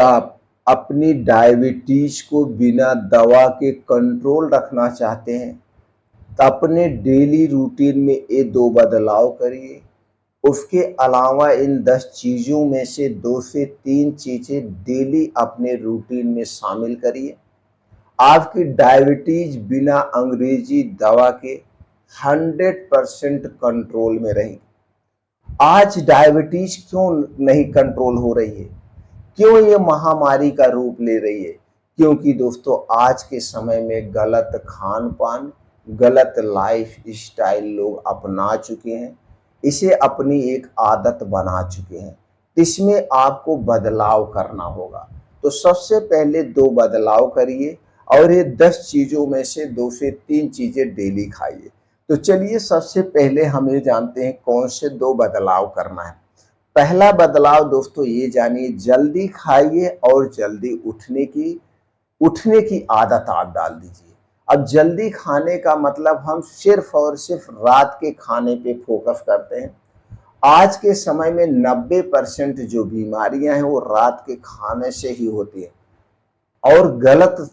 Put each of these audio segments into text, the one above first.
आप अपनी डायबिटीज को बिना दवा के कंट्रोल रखना चाहते हैं तो अपने डेली रूटीन में ये 2 बदलाव करिए। उसके अलावा इन 10 चीज़ों में से 2 से 3 चीज़ें डेली अपने रूटीन में शामिल करिए। आपकी डायबिटीज बिना अंग्रेजी दवा के 100% कंट्रोल में रहेगी। आज डायबिटीज क्यों नहीं कंट्रोल हो रही है? क्यों ये महामारी का रूप ले रही है? क्योंकि दोस्तों आज के समय में गलत खान पान, गलत लाइफ स्टाइल लोग अपना चुके हैं, इसे अपनी एक आदत बना चुके हैं। इसमें आपको बदलाव करना होगा। तो सबसे पहले 2 बदलाव करिए और ये 10 चीज़ों में से 2 से 3 चीज़ें डेली खाइए। तो चलिए सबसे पहले हम ये जानते हैं कौन से 2 बदलाव करना है। पहला बदलाव दोस्तों ये जानिए, जल्दी खाइए और जल्दी उठने की आदत आप डाल दीजिए। अब जल्दी खाने का मतलब हम सिर्फ और सिर्फ रात के खाने पे फोकस करते हैं। आज के समय में 90% जो बीमारियां हैं वो रात के खाने से ही होती है और गलत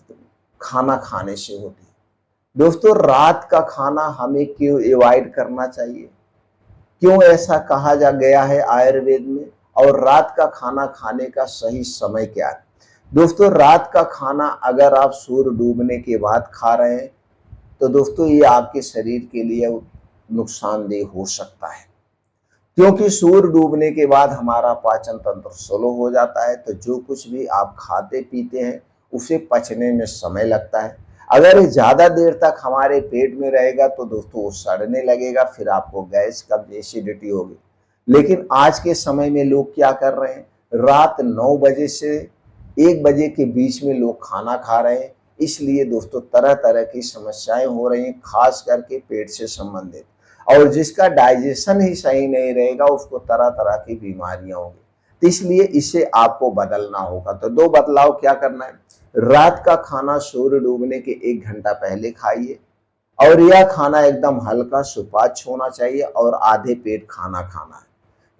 खाना खाने से होती है। दोस्तों रात का खाना हमें क्यों अवॉइड करना चाहिए? क्यों ऐसा कहा जा गया है आयुर्वेद में? और रात का खाना खाने का सही समय क्या है? दोस्तों रात का खाना अगर आप सूर्य डूबने के बाद खा रहे हैं तो दोस्तों ये आपके शरीर के लिए नुकसानदेह हो सकता है, क्योंकि सूर्य डूबने के बाद हमारा पाचन तंत्र स्लो हो जाता है। तो जो कुछ भी आप खाते पीते हैं उसे पचने में समय लगता है। अगर ये ज़्यादा देर तक हमारे पेट में रहेगा तो दोस्तों वो सड़ने लगेगा, फिर आपको गैस कब्ज एसिडिटी होगी। लेकिन आज के समय में लोग क्या कर रहे हैं, रात 9 बजे से 1 बजे के बीच में लोग खाना खा रहे हैं। इसलिए दोस्तों तरह तरह की समस्याएं हो रही हैं, खास करके पेट से संबंधित। और जिसका डाइजेशन ही सही नहीं रहेगा उसको तरह तरह की बीमारियां होंगी। तो इसलिए इसे आपको बदलना होगा। तो 2 बदलाव क्या करना है, रात का खाना सूर्य डूबने के 1 घंटा पहले खाइए और यह खाना एकदम हल्का सुपाच्य होना चाहिए और आधे पेट खाना खाना है।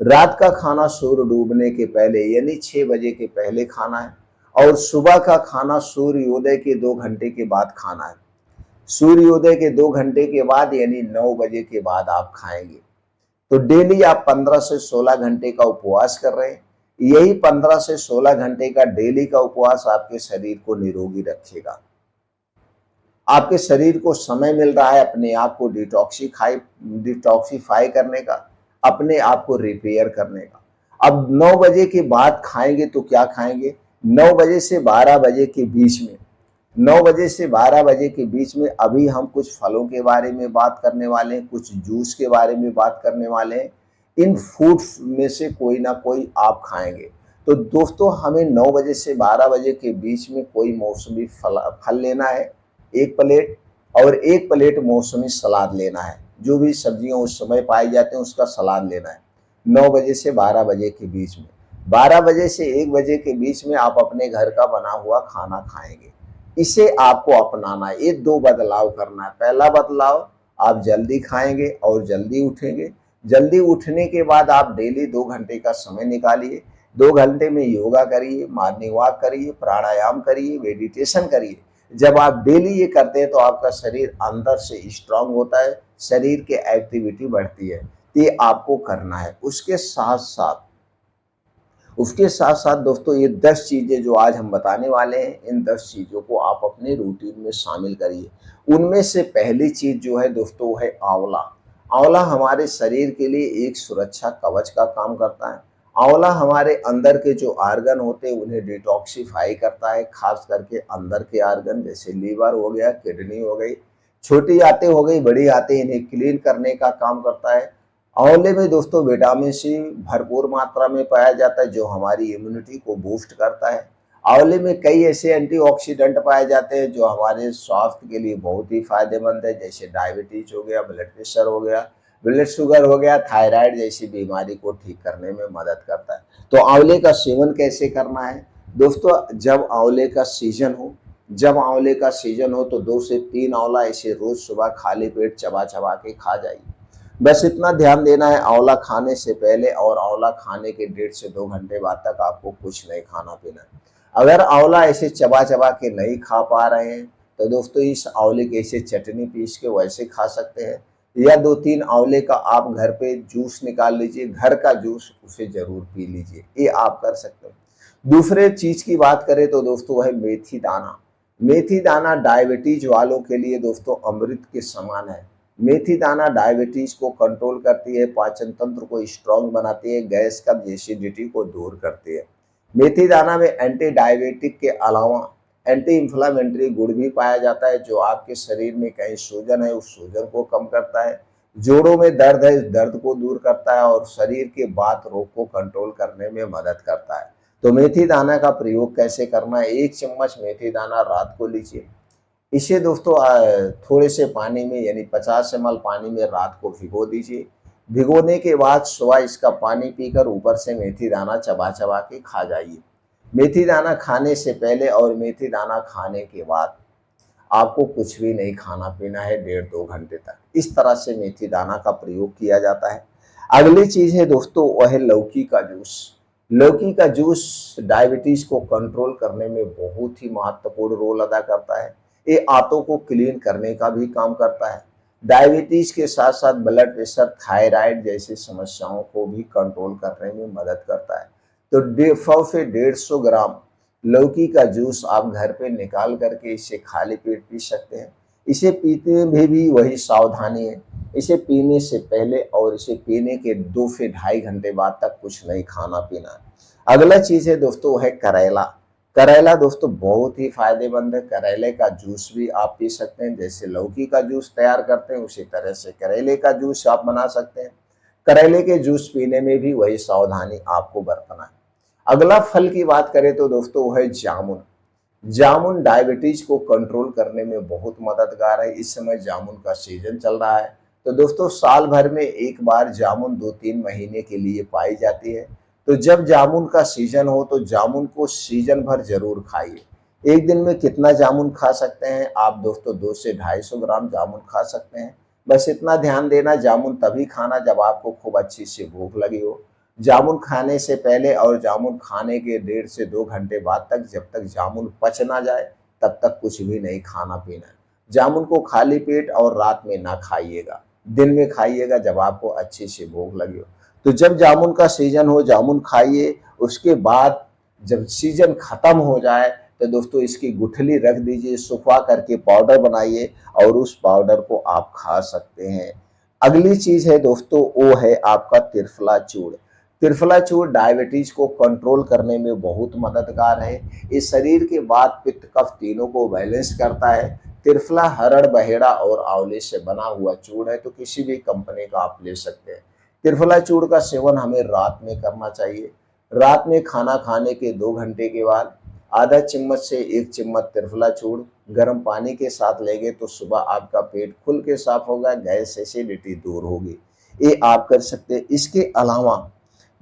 रात का खाना सूर्य डूबने के पहले यानी 6 बजे के पहले खाना है और सुबह का खाना सूर्योदय के 2 घंटे के बाद खाना है। सूर्योदय के 2 घंटे के बाद यानी 9 बजे के बाद आप खाएंगे। तो डेली आप 15 से 16 घंटे का उपवास कर रहे हैं। यही 15 से 16 घंटे का डेली का उपवास आपके शरीर को निरोगी रखेगा। आपके शरीर को समय मिल रहा है अपने आप को डिटॉक्सिफाई करने का, अपने आप को रिपेयर करने का। अब 9 बजे के बाद खाएंगे तो क्या खाएंगे, 9 बजे से 12 बजे के बीच में 9 बजे से 12 बजे के बीच में अभी हम कुछ फलों के बारे में बात करने वाले हैं, कुछ जूस के बारे में बात करने वाले हैं। इन फूड्स में से कोई ना कोई आप खाएंगे। तो दोस्तों हमें 9 बजे से 12 बजे के बीच में कोई मौसमी फल लेना है 1 प्लेट, और 1 प्लेट मौसमी सलाद लेना है। जो भी सब्जियां उस समय पाई जाती हैं उसका सलाद लेना है 9 बजे से 12 बजे के बीच में। 12 बजे से 1 बजे के बीच में आप अपने घर का बना हुआ खाना खाएंगे। इसे आपको अपनाना है, ये 2 बदलाव करना है। पहला बदलाव, आप जल्दी खाएंगे और जल्दी उठेंगे। जल्दी उठने के बाद आप डेली 2 घंटे का समय निकालिए। 2 घंटे में योगा करिए, मॉर्निंग वॉक करिए, प्राणायाम करिए, मेडिटेशन करिए। जब आप डेली ये करते हैं तो आपका शरीर अंदर से स्ट्रांग होता है, शरीर की एक्टिविटी बढ़ती है। ये आपको करना है। उसके साथ साथ दोस्तों ये 10 चीज़ें जो आज हम बताने वाले हैं, इन 10 चीज़ों को आप अपने रूटीन में शामिल करिए। उनमें से पहली चीज़ जो है दोस्तों वो है आंवला। आंवला हमारे शरीर के लिए एक सुरक्षा कवच का काम करता है। आंवला हमारे अंदर के जो आर्गन होते हैं उन्हें डिटॉक्सिफाई करता है, खास करके अंदर के आर्गन जैसे लीवर हो गया, किडनी हो गई, छोटी आंतें हो गई, बड़ी आंतें, इन्हें क्लीन करने का काम करता है। आंवले में दोस्तों विटामिन सी भरपूर मात्रा में पाया जाता है जो हमारी इम्यूनिटी को बूस्ट करता है। आंवले में कई ऐसे एंटीऑक्सीडेंट पाए जाते हैं जो हमारे स्वास्थ्य के लिए बहुत ही फायदेमंद है, जैसे डायबिटीज हो गया, ब्लड प्रेशर हो गया, ब्लड शुगर हो गया, थायराइड जैसी बीमारी को ठीक करने में मदद करता है। तो आंवले का सेवन कैसे करना है दोस्तों, जब आंवले का सीजन हो तो 2 से 3 आंवला ऐसे रोज सुबह खाली पेट चबा चबा के खा जाइए। बस इतना ध्यान देना है, आंवला खाने से पहले और आंवला खाने के 1.5 से 2 घंटे बाद तक आपको कुछ नहीं खाना पीना है। अगर आंवला ऐसे चबा चबा के नहीं खा पा रहे हैं तो दोस्तों इस आंवले की ऐसे चटनी पीस के वैसे खा सकते हैं, या 2-3 आंवले का आप घर पे जूस निकाल लीजिए, घर का जूस, उसे ज़रूर पी लीजिए, ये आप कर सकते हैं। दूसरे चीज़ की बात करें तो दोस्तों है मेथी दाना। मेथी दाना डायबिटीज वालों के लिए दोस्तों अमृत के समान है। मेथी दाना डायबिटीज को कंट्रोल करती है, पाचन तंत्र को स्ट्रांग बनाती है, गैस कब्ज एसिडिटी को दूर करती है। मेथी दाना में एंटी डायबिटिक के अलावा एंटी इंफ्लामेटरी गुण भी पाया जाता है, जो आपके शरीर में कहीं सूजन है उस सूजन को कम करता है, जोड़ों में दर्द है इस दर्द को दूर करता है, और शरीर के वात रोग को कंट्रोल करने में मदद करता है। तो मेथी दाना का प्रयोग कैसे करना है? 1 चम्मच मेथी दाना रात को लीजिए। इसे दोस्तों थोड़े से पानी में यानी 50 ml पानी में रात को भिगो दीजिए। भिगोने के बाद सुबह इसका पानी पीकर ऊपर से मेथी दाना चबा-चबा के खा जाइए। मेथी दाना खाने से पहले और मेथी दाना खाने के बाद आपको कुछ भी नहीं खाना-पीना है 1.5-2 घंटे तक। इस तरह से मेथी दाना का प्रयोग किया जाता है। अगली चीज़ है दोस्तों वह है लौकी का जूस। लौकी का जूस डायबिटीज़ को कंट्रोल करने में बहुत ही महत्वपूर्ण रोल अदा करता है। ये आंतों को क्लीन करने का भी काम करता है। डायबिटीज़ के साथ-साथ ब्लड प्रेशर, थायराइड जैसी समस्याओं को भी कंट्रोल करने में मदद करता है। तो 100 से 150 ग्राम लौकी का जूस आप घर पे निकाल करके इसे खाली पेट पी सकते हैं। इसे पीते में भी वही सावधानी है, इसे पीने से पहले और इसे पीने के 2 से ढाई घंटे बाद तक कुछ नहीं खाना-पीना है। अगला चीज़ है दोस्तों वो है करेला। करेला दोस्तों बहुत ही फ़ायदेमंद है, करेले का जूस भी आप पी सकते हैं। जैसे लौकी का जूस तैयार करते हैं उसी तरह से करेले का जूस आप बना सकते हैं। करेले के जूस पीने में भी वही सावधानी आपको बरतना है। अगला फल की बात करें तो दोस्तों वो है जामुन। जामुन डायबिटीज को कंट्रोल करने में बहुत मददगार है। इस समय जामुन का सीजन चल रहा है, तो दोस्तों साल भर में एक बार जामुन 2-3 महीने के लिए पाई जाती है। तो जब जामुन का सीजन हो तो जामुन को सीजन भर जरूर खाइए। एक दिन में कितना जामुन खा सकते हैं आप दोस्तों? 2 से 250 ग्राम जामुन खा सकते हैं। बस इतना ध्यान देना, जामुन तभी खाना जब आपको खूब अच्छी सी भूख लगी हो। जामुन खाने से पहले और जामुन खाने के 1.5 से 2 घंटे बाद तक, जब तक जामुन पच ना जाए तब तक कुछ भी नहीं खाना पीना है। जामुन को खाली पेट और रात में ना खाइएगा, दिन में खाइएगा जब आपको अच्छी सी भूख लगी हो। तो जब जामुन का सीजन हो जामुन खाइए, उसके बाद जब सीजन खत्म हो जाए तो दोस्तों इसकी गुठली रख दीजिए, सुखवा करके पाउडर बनाइए और उस पाउडर को आप खा सकते हैं। अगली चीज है दोस्तों वो है आपका त्रिफला चूर्ण। त्रिफला चूर्ण डायबिटीज को कंट्रोल करने में बहुत मददगार है। ये शरीर के वात पित्त कफ तीनों को बैलेंस करता है। त्रिफला हरड़ बहेड़ा और आंवले से बना हुआ चूर्ण है, तो किसी भी कंपनी का आप ले सकते हैं। त्रिफला चूर्ण का सेवन हमें रात में करना चाहिए। रात में खाना खाने के 2 घंटे के बाद आधा चम्मच से 1 चम्मच त्रिफला चूर्ण गर्म पानी के साथ लेंगे तो सुबह आपका पेट खुल के साफ होगा, गैस एसिडिटी दूर होगी। ये आप कर सकते हैं। इसके अलावा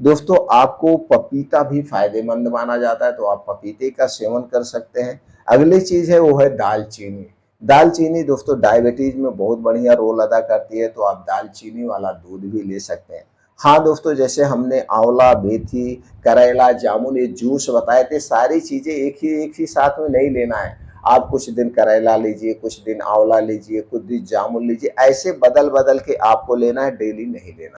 दोस्तों आपको पपीता भी फायदेमंद माना जाता है, तो आप पपीते का सेवन कर सकते हैं। अगली चीज है वो है दालचीनी। दालचीनी दोस्तों डायबिटीज में बहुत बढ़िया रोल अदा करती है, तो आप दालचीनी वाला दूध भी ले सकते हैं। हाँ दोस्तों, जैसे हमने आंवला, मेथी, करेला, जामुन ये जूस बताए थे, सारी चीजें एक ही साथ में नहीं लेना है। आप कुछ दिन करेला लीजिए, कुछ दिन आंवला लीजिए, कुछ दिन जामुन लीजिए, ऐसे बदल बदल के आपको लेना है, डेली नहीं लेना।